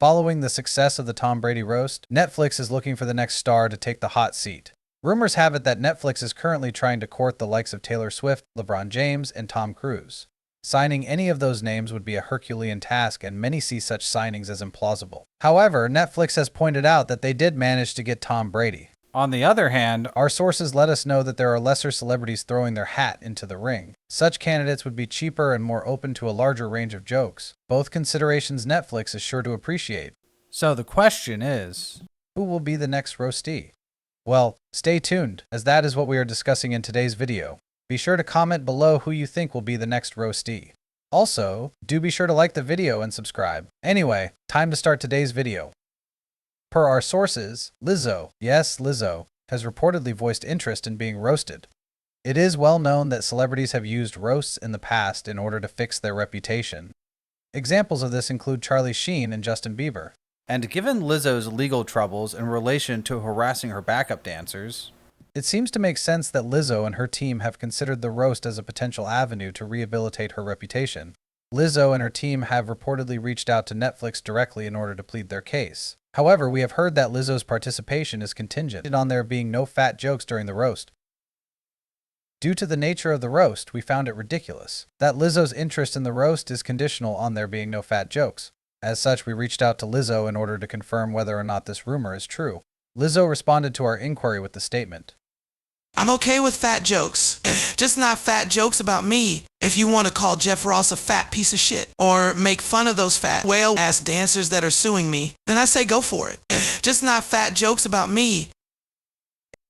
Following the success of the Tom Brady roast, Netflix is looking for the next star to take the hot seat. Rumors have it that Netflix is currently trying to court the likes of Taylor Swift, LeBron James, and Tom Cruise. Signing any of those names would be a Herculean task, and many see such signings as implausible. However, Netflix has pointed out that they did manage to get Tom Brady. On the other hand, our sources let us know that there are lesser celebrities throwing their hat into the ring. Such candidates would be cheaper and more open to a larger range of jokes, both considerations Netflix is sure to appreciate. So the question is, who will be the next roastee? Well, stay tuned, as that is what we are discussing in today's video. Be sure to comment below who you think will be the next roastee. Also, do be sure to like the video and subscribe. Anyway, time to start today's video. Per our sources, Lizzo, yes, Lizzo, has reportedly voiced interest in being roasted. It is well known that celebrities have used roasts in the past in order to fix their reputation. Examples of this include Charlie Sheen and Justin Bieber. And given Lizzo's legal troubles in relation to harassing her backup dancers, it seems to make sense that Lizzo and her team have considered the roast as a potential avenue to rehabilitate her reputation. Lizzo and her team have reportedly reached out to Netflix directly in order to plead their case. However, we have heard that Lizzo's participation is contingent on there being no fat jokes during the roast. Due to the nature of the roast, we found it ridiculous that Lizzo's interest in the roast is conditional on there being no fat jokes. As such, we reached out to Lizzo in order to confirm whether or not this rumor is true. Lizzo responded to our inquiry with the statement, "I'm okay with fat jokes, just not fat jokes about me. If you want to call Jeff Ross a fat piece of shit, or make fun of those fat whale-ass dancers that are suing me, then I say go for it. Just not fat jokes about me."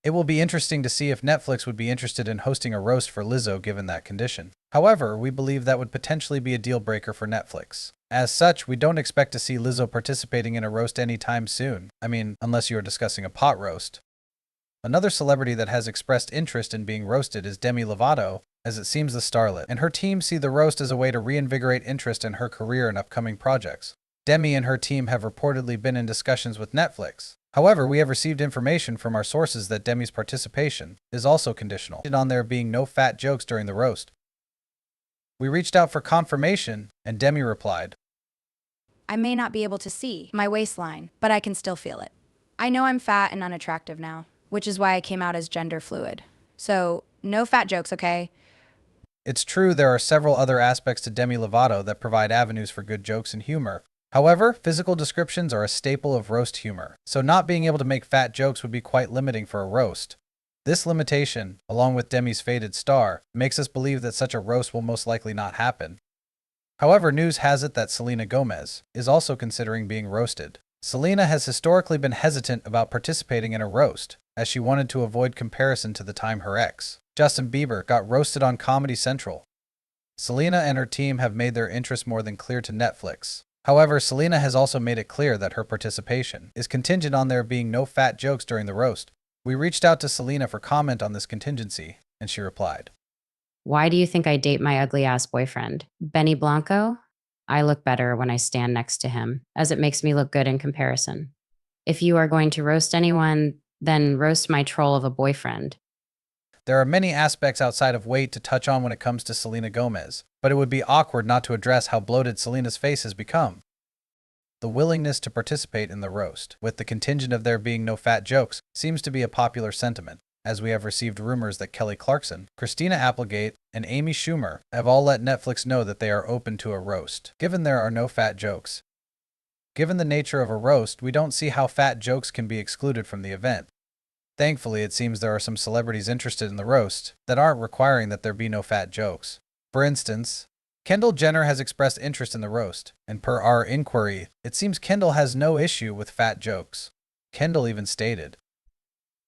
It will be interesting to see if Netflix would be interested in hosting a roast for Lizzo given that condition. However, we believe that would potentially be a deal breaker for Netflix. As such, we don't expect to see Lizzo participating in a roast anytime soon. I mean, unless you are discussing a pot roast. Another celebrity that has expressed interest in being roasted is Demi Lovato, as it seems the starlet and her team see the roast as a way to reinvigorate interest in her career and upcoming projects. Demi and her team have reportedly been in discussions with Netflix. However, we have received information from our sources that Demi's participation is also conditional on there being no fat jokes during the roast. We reached out for confirmation, and Demi replied, "I may not be able to see my waistline, but I can still feel it. I know I'm fat and unattractive now, which is why I came out as gender fluid. So, no fat jokes, okay?" It's true there are several other aspects to Demi Lovato that provide avenues for good jokes and humor. However, physical descriptions are a staple of roast humor, so not being able to make fat jokes would be quite limiting for a roast. This limitation, along with Demi's faded star, makes us believe that such a roast will most likely not happen. However, news has it that Selena Gomez is also considering being roasted. Selena has historically been hesitant about participating in a roast, as she wanted to avoid comparison to the time her ex, Justin Bieber, got roasted on Comedy Central. Selena and her team have made their interest more than clear to Netflix. However, Selena has also made it clear that her participation is contingent on there being no fat jokes during the roast. We reached out to Selena for comment on this contingency, and she replied, "Why do you think I date my ugly ass boyfriend? Benny Blanco? I look better when I stand next to him, as it makes me look good in comparison. If you are going to roast anyone, then roast my troll of a boyfriend." There are many aspects outside of weight to touch on when it comes to Selena Gomez, but it would be awkward not to address how bloated Selena's face has become. The willingness to participate in the roast, with the contingent of there being no fat jokes, seems to be a popular sentiment, as we have received rumors that Kelly Clarkson, Christina Applegate, and Amy Schumer have all let Netflix know that they are open to a roast, given there are no fat jokes. Given the nature of a roast, we don't see how fat jokes can be excluded from the event. Thankfully, it seems there are some celebrities interested in the roast that aren't requiring that there be no fat jokes. For instance, Kendall Jenner has expressed interest in the roast, and per our inquiry, it seems Kendall has no issue with fat jokes. Kendall even stated,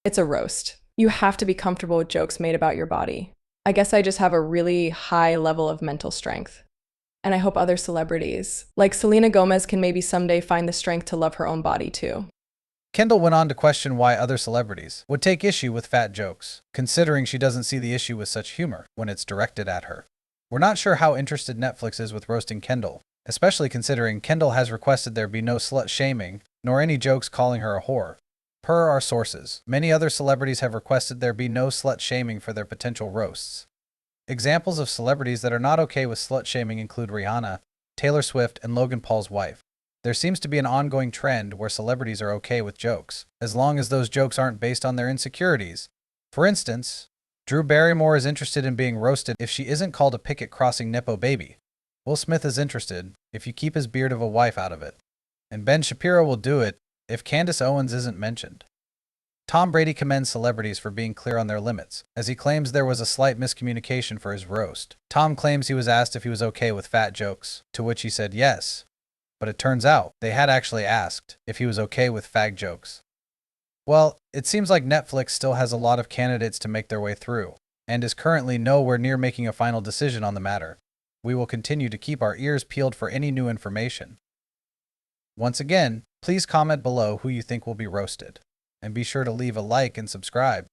"It's a roast. You have to be comfortable with jokes made about your body. I guess I just have a really high level of mental strength. And I hope other celebrities, like Selena Gomez, can maybe someday find the strength to love her own body too." Kendall went on to question why other celebrities would take issue with fat jokes, considering she doesn't see the issue with such humor when it's directed at her. We're not sure how interested Netflix is with roasting Kendall, especially considering Kendall has requested there be no slut-shaming, nor any jokes calling her a whore. Per our sources, many other celebrities have requested there be no slut-shaming for their potential roasts. Examples of celebrities that are not okay with slut-shaming include Rihanna, Taylor Swift, and Logan Paul's wife. There seems to be an ongoing trend where celebrities are okay with jokes, as long as those jokes aren't based on their insecurities. For instance, Drew Barrymore is interested in being roasted if she isn't called a picket crossing Nepo baby. Will Smith is interested if you keep his beard of a wife out of it. And Ben Shapiro will do it if Candace Owens isn't mentioned. Tom Brady commends celebrities for being clear on their limits, as he claims there was a slight miscommunication for his roast. Tom claims he was asked if he was okay with fat jokes, to which he said yes. But it turns out they had actually asked if he was okay with fag jokes. Well, it seems like Netflix still has a lot of candidates to make their way through, and is currently nowhere near making a final decision on the matter. We will continue to keep our ears peeled for any new information. Once again, please comment below who you think will be roasted, and be sure to leave a like and subscribe.